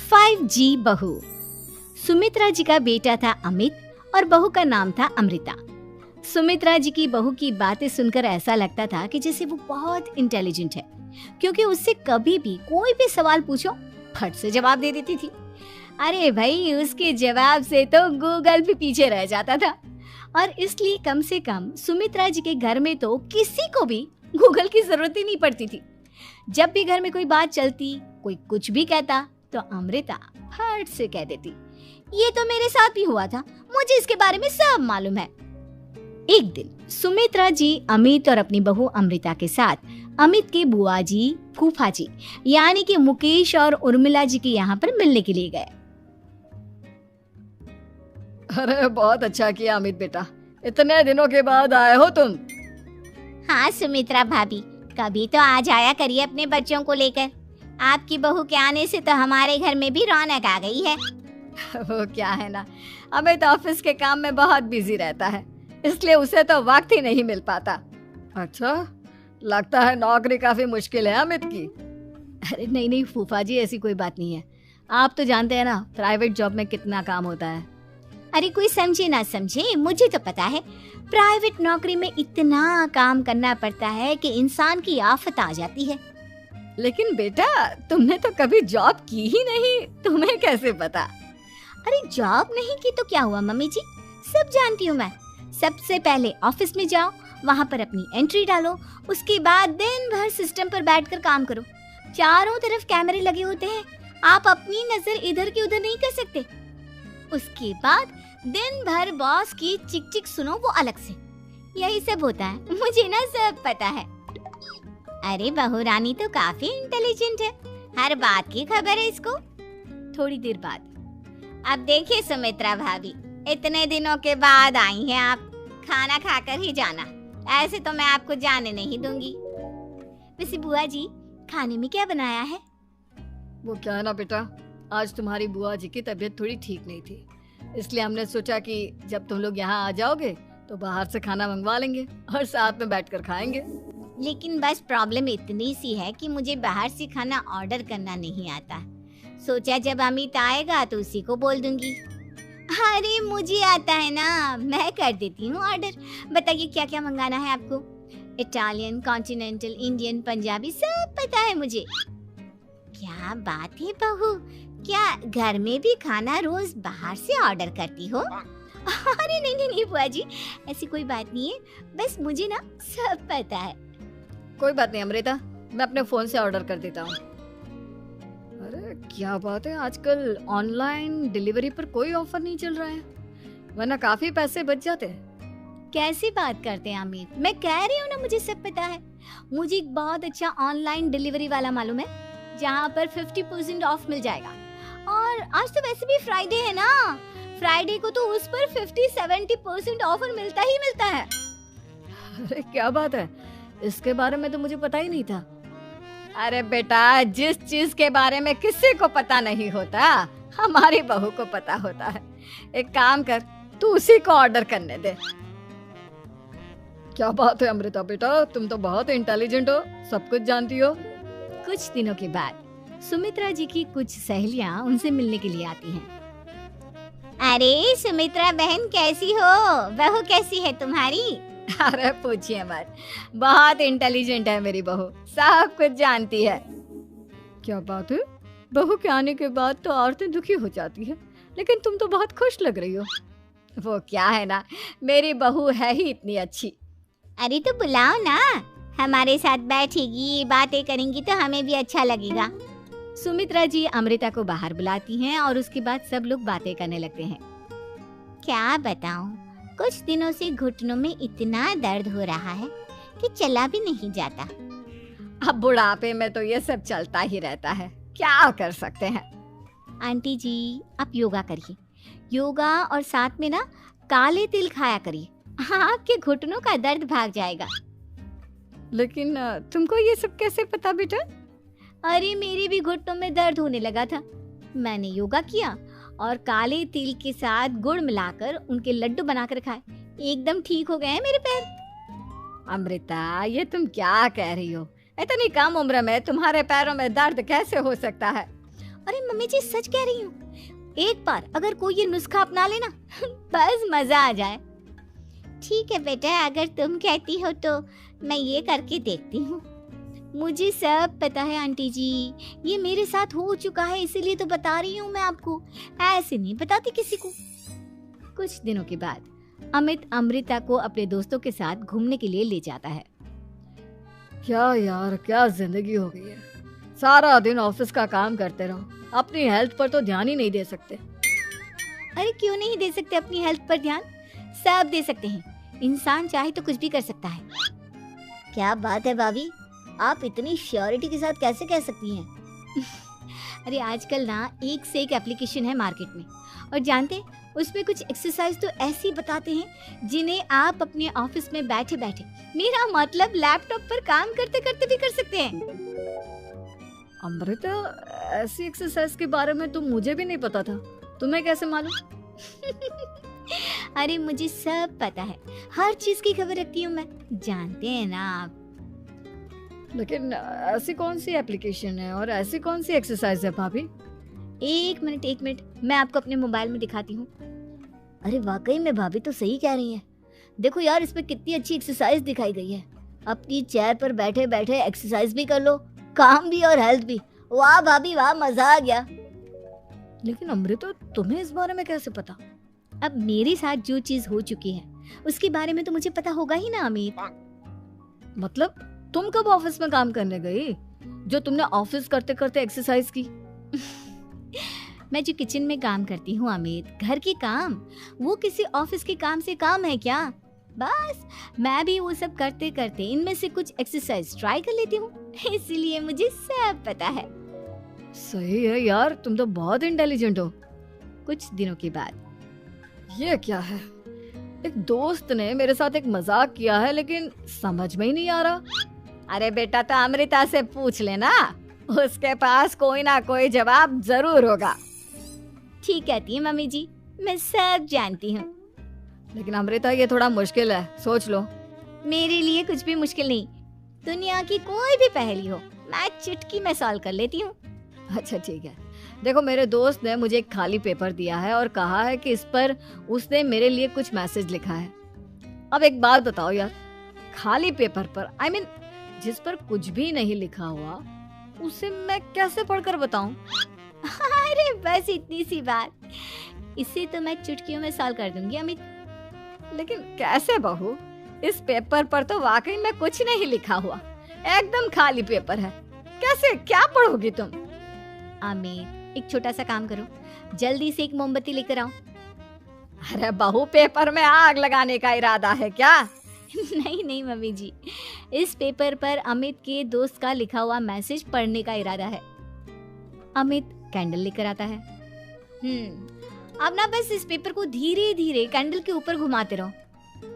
5G बहू। सुमित्रा जी का बेटा था अमित और बहू का नाम था अमृता। सुमित्रा जी की बहू की बातें सुनकर ऐसा लगता था कि जैसे वो बहुत इंटेलिजेंट है, क्योंकि उससे कभी भी कोई भी सवाल पूछो फट से जवाब दे देती थी। अरे भाई, उसके जवाब से तो गूगल भी पीछे रह जाता था। और इसलिए कम से कम सुमित्रा जी के घर में तो किसी को भी गूगल की जरूरत ही नहीं पड़ती थी। जब भी घर में कोई बात चलती, कोई कुछ भी कहता, तो अमृता फट से कह देती, ये तो मेरे साथ भी हुआ था, मुझे इसके बारे में सब मालूम है। एक दिन सुमित्रा जी अमित और अपनी बहू अमृता के साथ अमित के बुआ जी, फूफा जी यानी कि मुकेश और उर्मिला जी के यहाँ पर मिलने के लिए गए। अरे बहुत अच्छा किया अमित बेटा, इतने दिनों के बाद आए हो तुम। हाँ सुमित्रा भाभी, कभी तो आ जाया करिए अपने बच्चों को लेकर। आपकी बहू के आने से तो हमारे घर में भी रौनक आ गई है। वो क्या है ना, अमित ऑफिस के काम में बहुत बिजी रहता है, इसलिए उसे तो वक्त ही नहीं मिल पाता। अच्छा, लगता है नौकरी काफी मुश्किल है अमित की। अरे नहीं नहीं फूफा जी, ऐसी कोई बात नहीं है। आप तो जानते हैं ना प्राइवेट जॉब में कितना काम होता है। अरे कोई समझे ना समझे, मुझे तो पता है प्राइवेट नौकरी में इतना काम करना पड़ता है कि इंसान की आफत आ जाती है। लेकिन बेटा, तुमने तो कभी जॉब की ही नहीं, तुम्हें कैसे पता? अरे जॉब नहीं की तो क्या हुआ मम्मी जी, सब जानती हूँ मैं। सबसे पहले ऑफिस में जाओ, वहाँ पर अपनी एंट्री डालो, उसके बाद दिन भर सिस्टम पर बैठकर काम करो। चारों तरफ कैमरे लगे होते हैं, आप अपनी नजर इधर की उधर नहीं कर सकते। उसके बाद दिन भर बॉस की चिक चिक सुनो, वो अलग से। यही सब होता है, मुझे ना सब पता है। अरे बहू रानी तो काफी इंटेलिजेंट है, हर बात की खबर है इसको। थोड़ी देर बाद, अब देखिए सुमित्रा भाभी, इतने दिनों के बाद आई हैं आप, खाना खाकर ही जाना, ऐसे तो मैं आपको जाने नहीं दूंगी। वैसे बुआ जी, खाने में क्या बनाया है? वो क्या है ना बेटा, आज तुम्हारी बुआ जी की तबीयत थोड़ी ठीक नहीं थी, इसलिए हमने सोचा कि जब तुम लोग यहाँ आ जाओगे तो बाहर से खाना मंगवा लेंगे और साथ में बैठकर खाएंगे। लेकिन बस प्रॉब्लम इतनी सी है कि मुझे बाहर से खाना ऑर्डर करना नहीं आता। सोचा जब अमित आएगा तो उसी को बोल दूंगी। अरे मुझे आता है ना, मैं कर देती हूँ ऑर्डर। बताइए क्या क्या मंगाना है आपको? इटालियन, कॉन्टिनेंटल, इंडियन, पंजाबी, सब पता है मुझे। क्या बात है बहू, क्या घर में भी खाना रोज बाहर से ऑर्डर करती हो? अरे नहीं नहीं नहीं बुआ जी, ऐसी कोई बात नहीं है, बस मुझे ना सब पता है। कोई बात नहीं अमृता, मैं अपने फोन से ऑर्डर कर देता हूँ। अरे क्या बात है, आजकल ऑनलाइन डिलीवरी पर कोई ऑफर नहीं चल रहा है, वरना काफी पैसे बच जाते हैं। कैसी बात करते हैं अमित, मैं कह रही हूँ ना मुझे सब पता है। मुझे एक बहुत अच्छा ऑनलाइन डिलीवरी वाला मालूम है, जहाँ पर 50% ऑफ मिल जाएगा। और आज तो वैसे भी फ्राइडे है ना, फ्राइडे को तो उस पर 50-70% ऑफर मिलता ही मिलता है। अरे क्या बात है, इसके बारे में तो मुझे पता ही नहीं था। अरे बेटा, जिस चीज के बारे में किसी को पता नहीं होता, हमारी बहू को पता होता है। एक काम कर, तू उसी को ऑर्डर करने दे। क्या बात है अमृता बेटा, तुम तो बहुत इंटेलिजेंट हो, सब कुछ जानती हो। कुछ दिनों के बाद सुमित्रा जी की कुछ सहेलियां उनसे मिलने के लिए आती हैं। अरे सुमित्रा बहन कैसी हो, बहू कैसी है तुम्हारी? अरे पूछिए मत, बहुत इंटेलिजेंट है मेरी बहू, सब कुछ जानती है। क्या बात है, बहू के आने के बाद तो औरतें दुखी हो जाती है, लेकिन तुम तो बहुत खुश लग रही हो। वो क्या है ना, मेरी बहू है ही इतनी अच्छी। अरे तो बुलाओ ना, हमारे साथ बैठेगी, बातें करेंगी तो हमें भी अच्छा लगेगा। सुमित्रा जी अमृता को बाहर बुलाती हैं और उसके बाद सब लोग बातें करने लगते हैं। क्या बताऊं, कुछ दिनों से घुटनों में इतना दर्द हो रहा है कि चला भी नहीं जाता। अब बुढ़ापे में तो ये सब चलता ही रहता है, क्या कर सकते हैं। आंटी जी, आप योगा करिए, योगा और साथ में ना काले तिल खाया करिए, आपके घुटनों का दर्द भाग जाएगा। लेकिन तुमको ये सब कैसे पता बेटा? अरे मेरे भी घुटनों में दर्द होने लगा था, मैंने योगा किया और काले तिल के साथ गुड़ मिलाकर उनके लड्डू बनाकर खाए, एकदम ठीक हो गए हैं मेरे पैर। अमृता, ये तुम क्या कह रही हो? इतनी कम उम्र में तुम्हारे पैरों में दर्द कैसे हो सकता है? अरे मम्मी जी सच कह रही हूँ, एक बार अगर कोई ये नुस्खा अपना लेना बस मजा आ जाए। ठीक है बेटा, अगर तुम कहती हो तो मैं ये करके देखती हूँ। मुझे सब पता है आंटी जी, ये मेरे साथ हो चुका है, इसीलिए तो बता रही हूँ मैं आपको, ऐसे नहीं बताती किसी को। कुछ दिनों के बाद अमित अमृता को अपने दोस्तों के साथ घूमने के लिए ले जाता है। क्या यार, क्या जिंदगी हो गई है। सारा दिन ऑफिस का काम करते रहो, अपनी हेल्थ पर तो ध्यान ही नहीं दे सकते। अरे क्यों नहीं दे सकते अपनी हेल्थ पर ध्यान, सब दे सकते हैं। इंसान चाहे तो कुछ भी कर सकता है। क्या बात है भाभी, आप इतनी श्योरिटी के साथ कैसे कह सकती हैं? अरे आजकल ना एक से एक एप्लीकेशन है मार्केट में, और जानते हैं उसमें कुछ एक्सरसाइज तो ऐसी बताते हैं जिन्हें आप अपने ऑफिस में बैठे बैठे, मेरा मतलब लैपटॉप पर काम करते करते भी कर सकते हैं। अमृता, ऐसी एक्सरसाइज के बारे में तो मुझे भी नहीं पता था, तुम्हें कैसे मालूम? अरे मुझे सब पता है, हर चीज की खबर रखती हूँ मैं, जानते हैं ना आप। लेकिन ऐसी कौन सी एप्लीकेशन है और ऐसी कौन सी एक्सरसाइज है भाभी? एक मिनट, मैं आपको अपने मोबाइल में दिखाती हूँ। अरे वाकई में भाभी तो सही कह रही हैं। देखो यार, इसमें कितनी अच्छी एक्सरसाइज दिखाई गई है। अपनी चेयर पर बैठे बैठे एक्सरसाइज भी कर लो, काम भी और हेल्थ भी। वाह भाभी वाह, मजा आ गया। लेकिन अमृता, तुम्हें इस बारे में कैसे पता? अब मेरे साथ जो चीज हो चुकी है उसके बारे में तो मुझे पता होगा ही ना अमित। मतलब तुम कब ऑफिस में काम करने गई जो तुमने ऑफिस करते करते एक्सरसाइज की? मैं जो किचन में काम करती हूँ अमित, घर के काम, वो किसी ऑफिस के काम से काम है क्या? बस मैं भी वो सब करते करते इनमें से कुछ एक्सरसाइज ट्राई कर लेती हूँ, इसीलिए मुझे सब पता है। सही है यार, तुम तो बहुत इंटेलिजेंट हो। कुछ दिनों के बाद, ये क्या है? एक दोस्त ने मेरे साथ एक मजाक किया है, लेकिन समझ में ही नहीं आ रहा। अरे बेटा, तो अमृता से पूछ लेना, उसके पास कोई ना कोई जवाब जरूर होगा। ठीक कहती है मम्मी जी, मैं सब जानती हूँ। लेकिन अमृता, ये थोड़ा मुश्किल है, सोच लो। मेरे लिए कुछ भी मुश्किल नहीं, दुनिया की कोई भी पहेली हो मैं चुटकी में सॉल्व कर लेती हूँ। अच्छा ठीक है, देखो मेरे दोस्त ने मुझे एक खाली पेपर दिया है और कहा है कि इस पर उसने मेरे लिए कुछ मैसेज लिखा है। अब एक बात बताओ यार, खाली पेपर पर, I mean, जिस पर कुछ भी नहीं लिखा हुआ, उसे मैं कैसे पढ़कर बताऊं? अरे बस इतनी सी बात, इसे तो मैं चुटकियों में सॉल्व कर दूंगी अमित। लेकिन कैसे बहू? इस पेपर पर तो वाकई में कुछ नहीं लिखा हुआ, एकदम खाली पेपर है, कैसे, क्या पढ़ोगी तुम? अमित, एक छोटा सा काम करो, जल्दी से एक मोमबत्ती लेकर आओ। अरे बहू, पेपर में आग लगाने का इरादा है क्या? नहीं मम्मी जी, इस पेपर पर अमित के दोस्त का लिखा हुआ मैसेज पढ़ने का इरादा है। अमित कैंडल लेकर आता है। अब ना बस इस पेपर को धीरे धीरे कैंडल के ऊपर घुमाते रहो,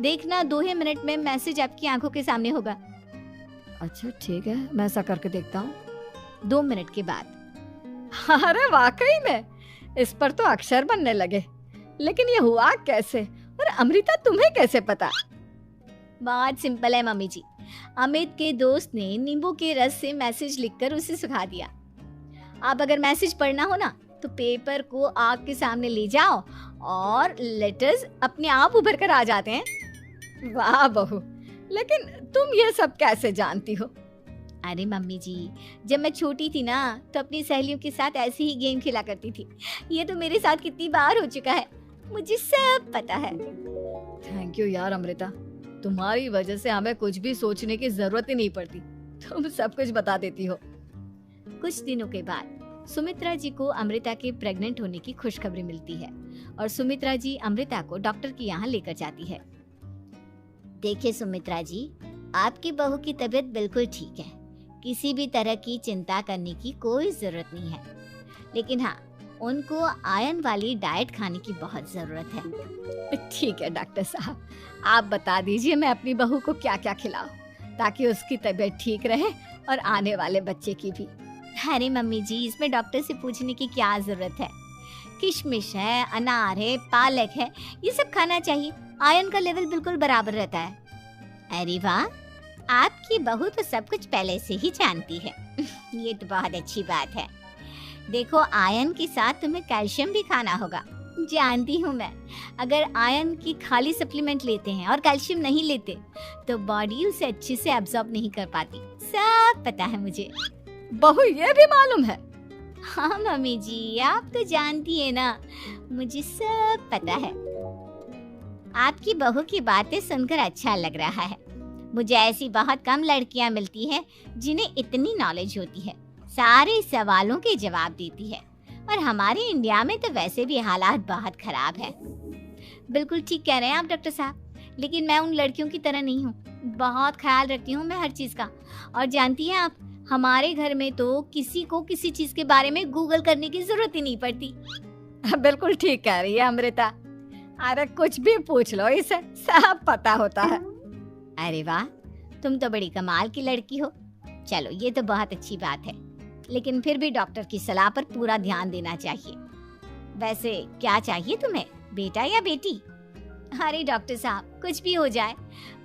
देखना 2 ही मिनट में मैसेज आपकी आंखों के सामने होगा। अच्छा ठीक है, मैं ऐसा करके देखता हूँ। 2 मिनट के बाद, अरे वाकई में इस पर तो अक्षर बनने लगे, लेकिन ये हुआ कैसे? और अमृता, तुम्हें कैसे पता? बहुत सिंपल है मम्मी जी, अमित के दोस्त ने नींबू के रस से मैसेज लिखकर उसे सुखा दिया। अब अगर मैसेज पढ़ना हो ना, तो पेपर को आग के सामने ले जाओ और लेटर्स अपने आप उभर कर आ जाते हैं। वाह बहू, लेकिन तुम ये सब कैसे जानती हो? अरे मम्मी जी, जब मैं छोटी थी ना, तो अपनी सहेलियों के साथ ऐसे ही गेम खेला करती थी। ये तो मेरे साथ कितनी बार हो चुका है, मुझे सब पता है। थैंक यू यार अमृता, तुम्हारी वजह से हमें कुछ भी सोचने की जरूरत ही नहीं पड़ती, तुम सब कुछ बता देती हो। कुछ दिनों के बाद सुमित्रा जी को अमृता के प्रेग्नेंट होने की खुशखबरी मिलती है और सुमित्रा जी अमृता को डॉक्टर के यहाँ लेकर जाती है। देखिए सुमित्रा जी, आपकी बहू की तबीयत बिल्कुल ठीक है, किसी भी तरह की चिंता करने की कोई जरूरत नहीं है, लेकिन हाँ, उनको आयरन वाली डाइट खाने की बहुत जरूरत है। ठीक है डॉक्टर साहब, आप बता दीजिए मैं अपनी बहू को क्या क्या खिलाऊं ताकि उसकी तबीयत ठीक रहे और आने वाले बच्चे की भी। अरे मम्मी जी, इसमें डॉक्टर से पूछने की क्या जरूरत है, किशमिश है, अनार है, पालक है, ये सब खाना चाहिए, आयरन का लेवल बिल्कुल बराबर रहता है। अरे वाह, आपकी बहू तो सब कुछ पहले से ही जानती है। ये तो बहुत अच्छी बात है। देखो, आयरन के साथ तुम्हें कैल्शियम भी खाना होगा। जानती हूँ मैं, अगर आयरन की खाली सप्लीमेंट लेते हैं और कैल्शियम नहीं लेते तो बॉडी उसे अच्छे से एब्जॉर्ब नहीं कर पाती। सब पता है मुझे। बहू ये भी मालूम है? हाँ मम्मी जी, आप तो जानती है ना, मुझे सब पता है। आपकी बहू की बातें सुनकर अच्छा लग रहा है। मुझे ऐसी बहुत कम लड़कियां मिलती हैं जिन्हें इतनी नॉलेज होती है, सारे सवालों के जवाब देती है। और हमारे इंडिया में तो वैसे भी हालात बहुत खराब है। बिल्कुल ठीक कह रहे हैं आप डॉक्टर साहब, लेकिन मैं उन लड़कियों की तरह नहीं हूँ। बहुत ख्याल रखती हूँ मैं हर चीज़ का। और जानती हैं आप, हमारे घर में तो किसी को किसी चीज़ के बारे में गूगल करने की जरूरत ही नहीं पड़ती। बिल्कुल ठीक कह रही है अमृता। अरे कुछ भी पूछ लो इसे, सब पता होता है। अरे वाह, तुम तो बड़ी कमाल की लड़की हो। चलो, ये तो बहुत अच्छी बात है, लेकिन फिर भी डॉक्टर की सलाह पर पूरा ध्यान देना चाहिए। वैसे क्या चाहिए तुम्हें, बेटा या बेटी? अरे डॉक्टर साहब, कुछ भी हो जाए,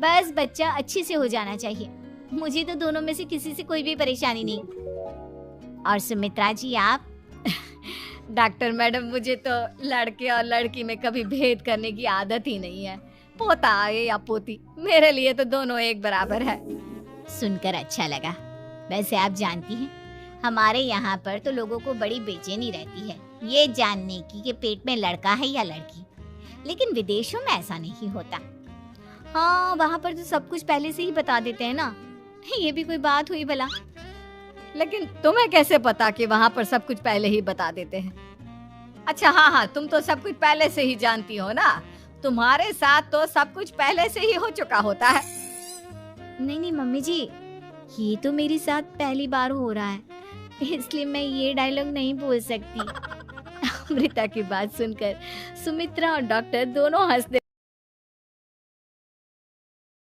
बस बच्चा अच्छे से हो जाना चाहिए। मुझे तो दोनों में से किसी से कोई भी परेशानी नहीं। और सुमित्रा जी आप? डॉक्टर मैडम, मुझे तो लड़के और लड़की में कभी भेद करने की आदत ही नहीं है। पोता आए या पोती, मेरे लिए तो दोनों एक बराबर है। सुनकर अच्छा लगा। वैसे आप जानती हैं, हमारे यहाँ पर तो लोगों को बड़ी बेचैनी रहती है ये जानने की कि पेट में लड़का है या लड़की, लेकिन विदेशों में ऐसा नहीं होता। हाँ, वहाँ पर तो सब कुछ पहले से ही बता देते हैं ना। ये भी कोई बात हुई भला? लेकिन तुम्हें कैसे पता कि वहाँ पर सब कुछ पहले ही बता देते हैं? अच्छा हाँ, तुम तो सब कुछ पहले से ही जानती हो ना। तुम्हारे साथ तो सब कुछ पहले से ही हो चुका होता है। नहीं मम्मी जी, ये तो मेरे साथ पहली बार हो रहा है, इसलिए मैं ये डायलॉग नहीं बोल सकती। अमृता की बात सुनकर सुमित्रा और डॉक्टर दोनों हंसने